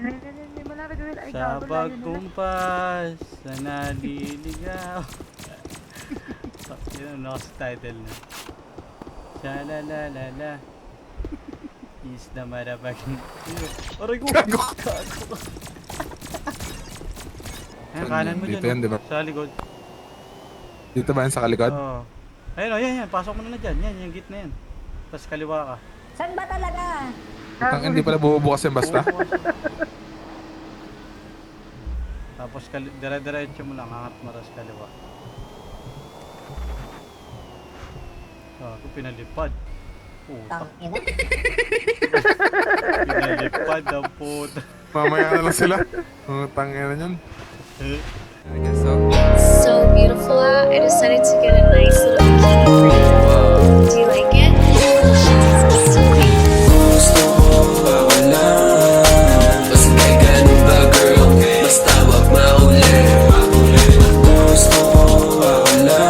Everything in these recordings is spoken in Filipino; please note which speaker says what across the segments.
Speaker 1: Hindi mo na gawin. Ay,
Speaker 2: Sa
Speaker 1: gago, layo na.
Speaker 2: pagkumpas, sa naliligaw. Yun ang title na. Shalalala. Is the motherfucking... Aray ko!
Speaker 3: Gago.
Speaker 2: Gago! Ayan, kanan mo
Speaker 3: Dito
Speaker 2: dyan.
Speaker 3: yan, di ba?
Speaker 2: Sa likod.
Speaker 3: Dito ba yan sa kalikod?
Speaker 2: Oo. Ayun, oh, yan. Pasok mo na dyan. Yan, yung gate na yan. Tapos kaliwa ka.
Speaker 4: Saan ba talaga?
Speaker 3: Putang, hindi pala bubukas yan basta.
Speaker 2: Tapos dire-diretso mo lang. Angat mo ras kaliwa. Ako pinalipad. Puta.
Speaker 4: Tangina.
Speaker 2: Pinalipad ang puta.
Speaker 3: Mamaya na lang sila. Tangina yan.
Speaker 5: I guess so.
Speaker 6: So beautiful out. I decided to get a nice little bikini for you. Do you like it?
Speaker 5: Gusto mo ba wala? Basta may ganun ba girl? Basta wag mauli. Gusto mo ba wala?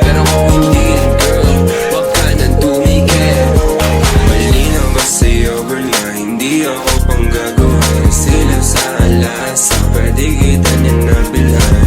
Speaker 5: Pero kung hindi rin girl, wag ka nang tumigil. Malinaw ba sa'yo girl na hindi ako pang gagawin? Sila sa alasa, pwede kita niya nabilhan.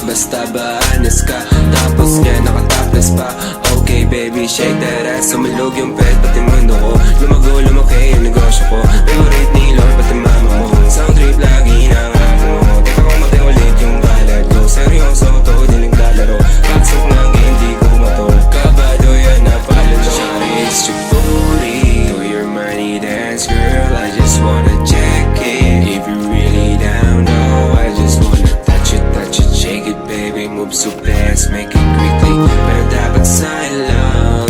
Speaker 5: Basta ba honest ka? Tapos nga nakatapos pa. Okay baby, shake that ass. Sumalog yung pet, pati mundo ko. Lumago, lumaki yung negosyo ko. Favorite ni Lord, pati mama mo. Sound trip lagi hinangarap mo. Teka kung mati ulit yung balad ko. Seryoso to, diling lalaro. Pasok ng game, di ko matol. Kabado yan na pala no. Shawty, it's your booty. Do your money dance, girl. I just wanna check it. If you're really down, no, I just wanna touch it, shake it, baby. Move so fast, make it quickly. Pero dapat silent.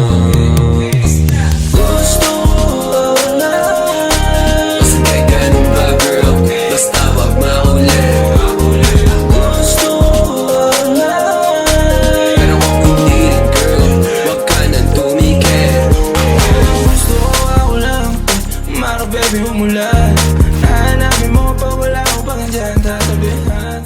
Speaker 5: Gusto mo wala? Basta may ganun ba, girl? Basta wag mauli. Gusto mo wala? Pero kung hindi rin, girl, wag ka nang tumigil. Gusto ko ako lang, maro baby umulan. Hanapin mo pa, wala ko pang dyan tatabihan.